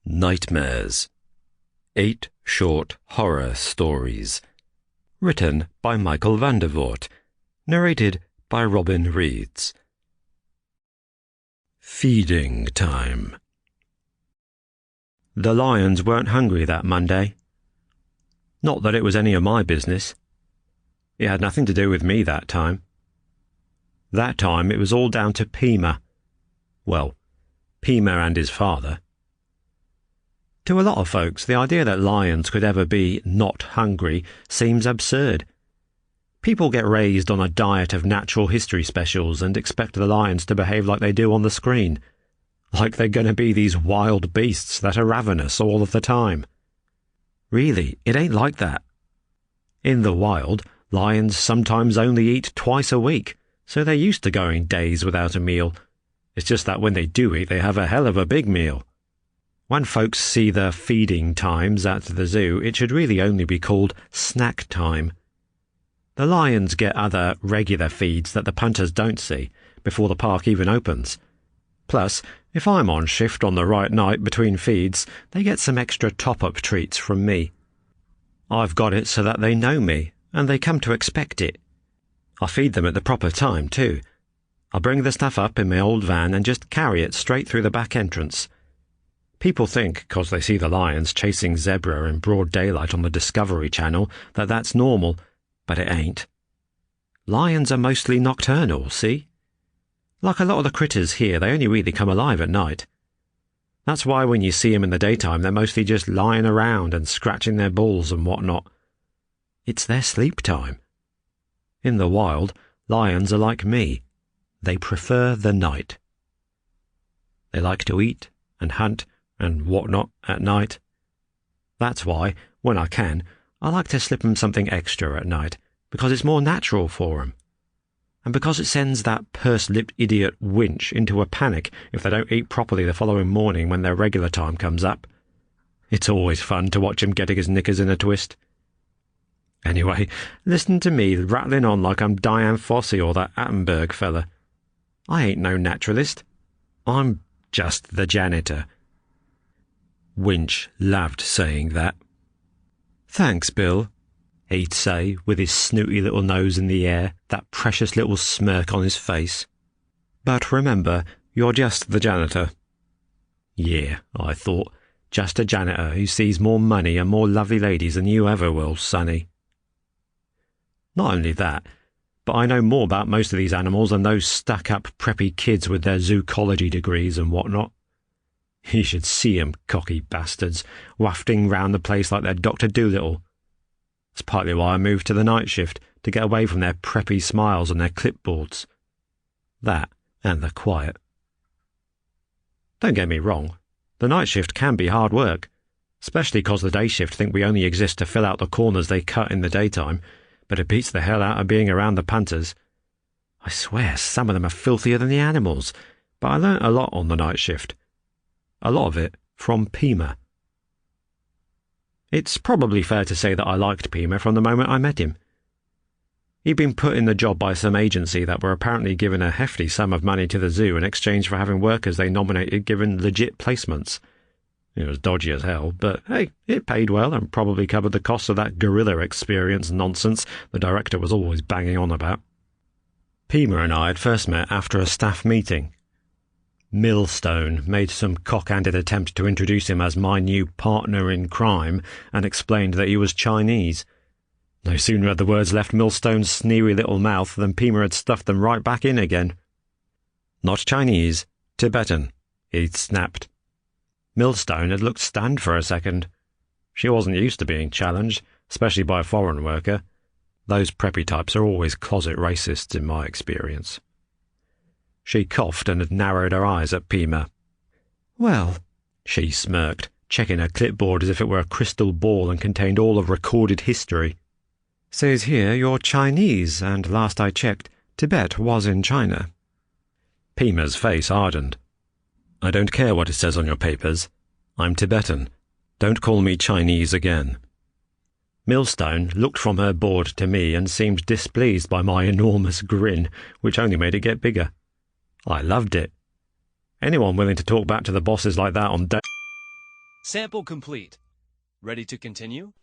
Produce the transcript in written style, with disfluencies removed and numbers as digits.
Nightmares. 8 short horror stories. Written by Michael van der Voort. Narrated by Robin Reeds. Feeding time. The lions weren't hungry that Monday. Not that it was any of my business. It had nothing to do with me that time. That time it was all down to Pima. Well, Pima and his father. To a lot of folks, the idea that lions could ever be not hungry seems absurd. People get raised on a diet of natural history specials and expect the lions to behave like they do on the screen, like they're going to be these wild beasts that are ravenous all of the time. Really, it ain't like that. In the wild, lions sometimes only eat twice a week, so they're used to going days without a meal. It's just that when they do eat, they have a hell of a big meal. When folks see the feeding times at the zoo, it should really only be called snack time. The lions get other regular feeds that the punters don't see before the park even opens. Plus, if I'm on shift on the right night between feeds, they get some extra top-up treats from me. I've got it so that they know me, and they come to expect it. I feed them at the proper time, too. I bring the stuff up in my old van and just carry it straight through the back entrance. People think, 'cause they see the lions chasing zebra in broad daylight on the Discovery Channel, that that's normal, but it ain't. Lions are mostly nocturnal, see? Like a lot of the critters here, they only really come alive at night. That's why when you see them in the daytime, they're mostly just lying around and scratching their balls and whatnot. It's their sleep time. In the wild, lions are like me. They prefer the night. They like to eat and hunt and whatnot at night. That's why, when I can, I like to slip 'em something extra at night, because it's more natural for 'em. And because it sends that purse-lipped idiot Winch into a panic if they don't eat properly the following morning when their regular time comes up. It's always fun to watch him getting his knickers in a twist. Anyway, listen to me rattling on like I'm Diane Fossey or that Attenberg fella. I ain't no naturalist. I'm just the janitor. Winch loved saying that. "Thanks, Bill," he'd say, with his snooty little nose in the air, that precious little smirk on his face. "But remember, you're just the janitor." Yeah, I thought, just a janitor who sees more money and more lovely ladies than you ever will, sonny. Not only that, but I know more about most of these animals than those stuck-up preppy kids with their zoology degrees and whatnot. You should see 'em, cocky bastards, wafting round the place like they're Dr. Dolittle. That's partly why I moved to the night shift, to get away from their preppy smiles and their clipboards. That, and the quiet. Don't get me wrong, the night shift can be hard work, especially 'cause the day shift think we only exist to fill out the corners they cut in the daytime, but it beats the hell out of being around the punters. I swear some of them are filthier than the animals, but I learnt a lot on the night shift. A lot of it from Pima. It's probably fair to say that I liked Pima from the moment I met him. He'd been put in the job by some agency that were apparently given a hefty sum of money to the zoo in exchange for having workers they nominated given legit placements. It was dodgy as hell, but hey, it paid well and probably covered the cost of that gorilla experience nonsense the director was always banging on about. Pima and I had first met after a staff meeting. Millstone made some cock-handed attempt to introduce him as my new partner in crime and explained that he was Chinese. No sooner had the words left Millstone's sneery little mouth than Pima had stuffed them right back in again. "Not Chinese, Tibetan," he'd snapped. Millstone had looked stunned for a second. She wasn't used to being challenged, especially by a foreign worker. Those preppy types are always closet racists in my experience. She coughed and had narrowed her eyes at Pima. "Well," she smirked, checking her clipboard as if it were a crystal ball and contained all of recorded history. "Says here you're Chinese, and last I checked, Tibet was in China." Pima's face hardened. "I don't care what it says on your papers. I'm Tibetan. Don't call me Chinese again." Millstone looked from her board to me and seemed displeased by my enormous grin, which only made it get bigger. I loved it. Anyone willing to talk back to the bosses like that on day... Sample complete. Ready to continue?